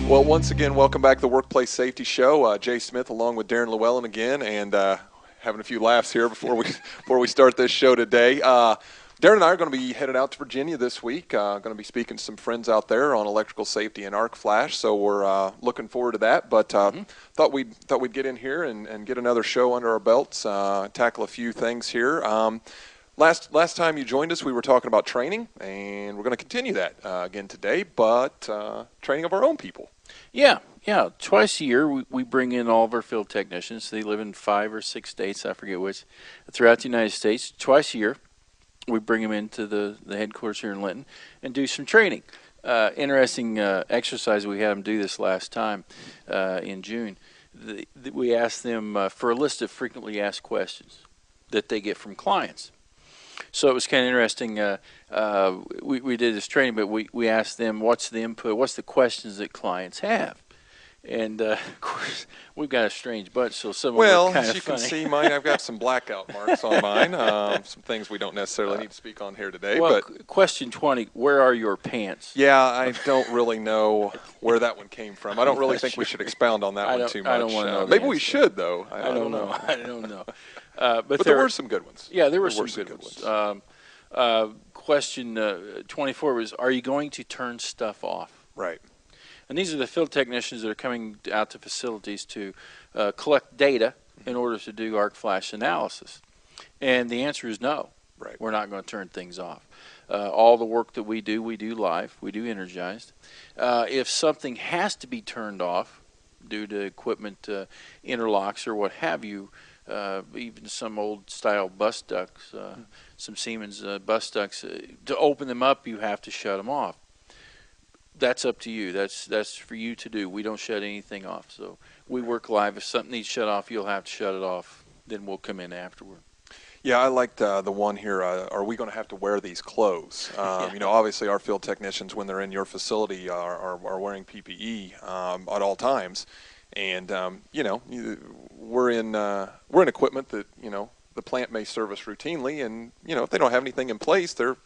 Well, once again, welcome back to the Workplace Safety Show. Jay Smith along with Darren Llewellyn again, and having a few laughs here before we start this show today. Darren and I are going to be headed out to Virginia this week. Going to be speaking to some friends out there on electrical safety and arc flash, so we're looking forward to that. But thought we'd get in here and get another show under our belts, tackle a few things here. Last time you joined us, we were talking about training, and we're going to continue that again today, but training of our own people. Yeah. Twice a year, we bring in all of our field technicians. They live in 5 or 6 states, I forget which, throughout the United States. Twice a year, we bring them into the headquarters here in Linton and do some training. Interesting exercise. We had them do this last time in June. We asked them for a list of frequently asked questions that they get from clients. So it was kind of interesting. We did this training, but we asked them what's the input, what's the questions that clients have. And, of course, we've got a strange bunch, so some of them are kind as of you funny. can see, mine, I've got some blackout marks on mine, some things we don't necessarily need to speak on here today. Well, but question 20, where are your pants? yeah, I don't really know where that one came from. I don't really think we should expound on that one too much. I don't want to know the maybe we answer. should, though. I don't know. I don't know. But there were some good ones. Yeah, there were some good ones. Question 24 was, are you going to turn stuff off? Right. And these are the field technicians that are coming out to facilities to collect data in order to do arc flash analysis. And the answer is no. Right. We're not going to turn things off. All the work that we do live. We do energized. If something has to be turned off due to equipment interlocks or what have you, even some old style bus ducts, some Siemens bus ducts, to open them up, you have to shut them off. That's up to you. That's for you to do. We don't shut anything off. So we work live. If something needs shut off, you'll have to shut it off. Then we'll come in afterward. Yeah, I liked the one here. Are we going to have to wear these clothes? Yeah. You know, obviously our field technicians, when they're in your facility, are wearing PPE at all times, and you know, we're in equipment that the plant may service routinely, and if they don't have anything in place, they're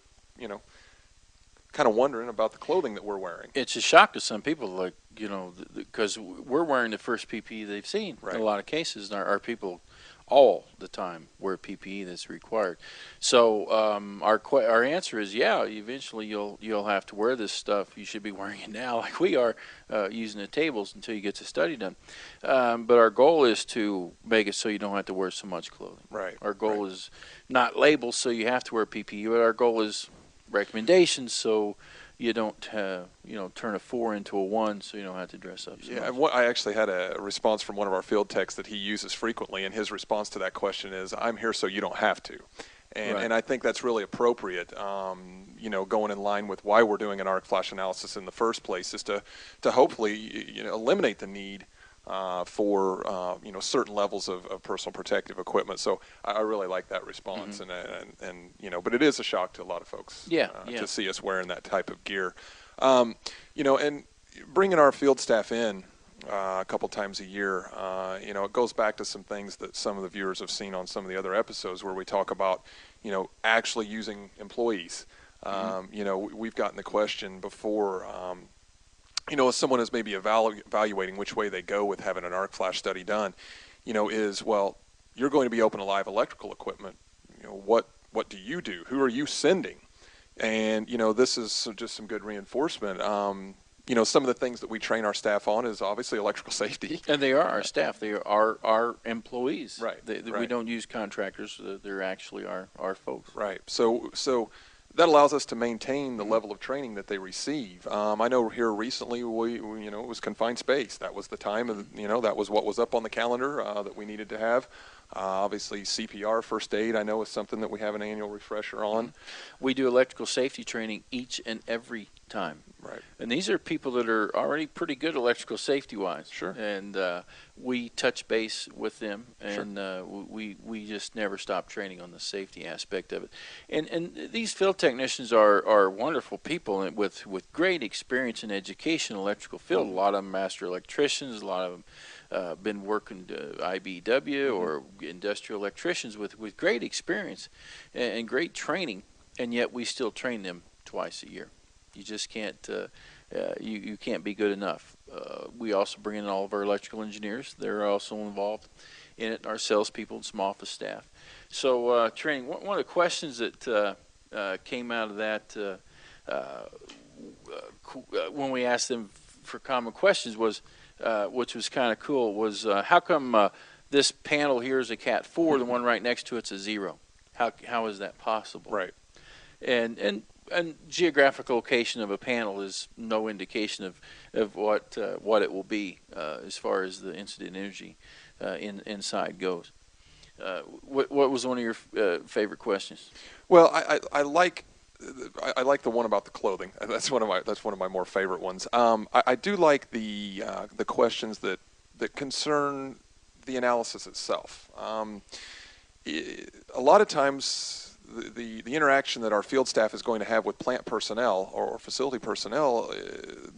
kind of wondering about the clothing that we're wearing. It's a shock to some people, because we're wearing the first PPE they've seen. Right. In a lot of cases, and our people all the time wear PPE that's required. So our answer is, yeah, eventually you'll have to wear this stuff. You should be wearing it now, like we are, using the tables until you get the study done. But our goal is to make it so you don't have to wear so much clothing. Right. Our goal is not labels, so you have to wear PPE, but our goal is recommendations, so you don't turn a 4 into a 1, so you don't have to dress up so much. I actually had a response from one of our field techs that he uses frequently, and his response to that question is, "I'm here so you don't have to." And Right. and I think that's really appropriate, going in line with why we're doing an arc flash analysis in the first place, is to hopefully eliminate the need for certain levels of personal protective equipment. So I really like that response, and but it is a shock to a lot of folks to see us wearing that type of gear. And bringing our field staff in a couple times a year, it goes back to some things that some of the viewers have seen on some of the other episodes where we talk about actually using employees. We've gotten the question before. As someone is maybe evaluating which way they go with having an arc flash study done, is, well, you're going to be open to live electrical equipment. What do you do? Who are you sending? And, this is just some good reinforcement. Some of the things that we train our staff on is obviously electrical safety. And they are our staff. They are our employees. Right. We Right. don't use contractors. They're actually our folks. Right. So that allows us to maintain the level of training that they receive. I know here recently we it was confined space. That was the time, that was what was up on the calendar that we needed to have. Obviously, CPR, first aid, I know is something that we have an annual refresher on. We do electrical safety training each and every time. Right. And these are people that are already pretty good electrical safety-wise. Sure. And we touch base with them, and we just never stop training on the safety aspect of it. And these field technicians are wonderful people with great experience in education, electrical field. A lot of them master electricians. A lot of them been working IBW or industrial electricians with great experience and great training, and yet we still train them twice a year. You just can't you can't be good enough. We also bring in all of our electrical engineers. They're also involved in it, our salespeople and some office staff. So training, one of the questions that came out of that when we asked them for common questions was, which was kind of cool, was how come this panel here is a Cat 4, the one right next to it's a 0? How is that possible? Right. And geographical location of a panel is no indication of what it will be as far as the incident energy inside goes. What was one of your favorite questions? Well, I like the one about the clothing. That's one of my more favorite ones. I do like the questions that concern the analysis itself. A lot of times, the interaction that our field staff is going to have with plant personnel or facility personnel,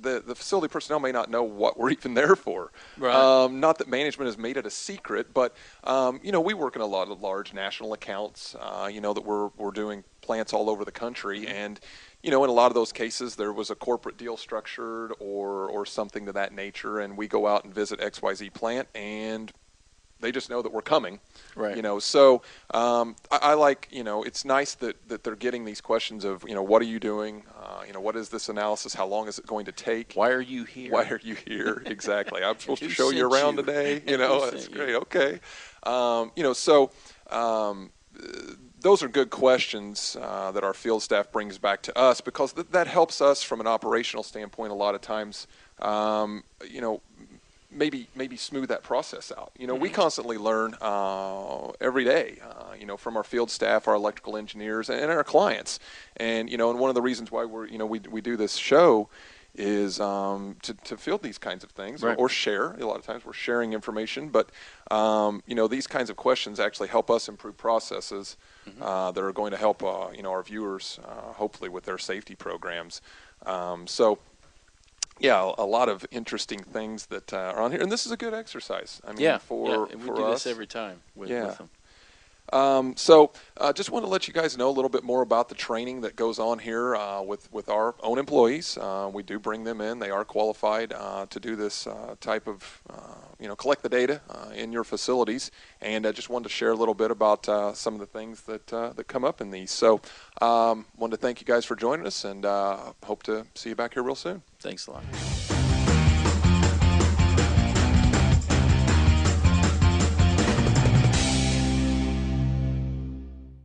the facility personnel may not know what we're even there for. Right. Not that management has made it a secret, but we work in a lot of large national accounts. That we're doing plants all over the country, and in a lot of those cases there was a corporate deal structured or something to that nature, and we go out and visit XYZ plant, and they just know that we're coming. Right. So I like, it's nice that they're getting these questions of, what are you doing? What is this analysis? How long is it going to take? Why are you here? Why are you here? Exactly. I'm supposed to Who show you sent around you? today. Who That's sent great. you? Okay. Those are good questions that our field staff brings back to us, because that helps us from an operational standpoint a lot of times, maybe smooth that process out. We constantly learn every day, from our field staff, our electrical engineers, and our clients. And and one of the reasons why we do this show is to field these kinds of things, Right. or share. A lot of times we're sharing information, but these kinds of questions actually help us improve processes that are going to help our viewers hopefully with their safety programs. Yeah, a lot of interesting things that are on here, and this is a good exercise. I mean, for and we for do us. this every time with them. Just want to let you guys know a little bit more about the training that goes on here with our own employees. We do bring them in; they are qualified to do this type of collect the data in your facilities. And I just wanted to share a little bit about some of the things that come up in these. So, wanted to thank you guys for joining us, and hope to see you back here real soon. Thanks a lot.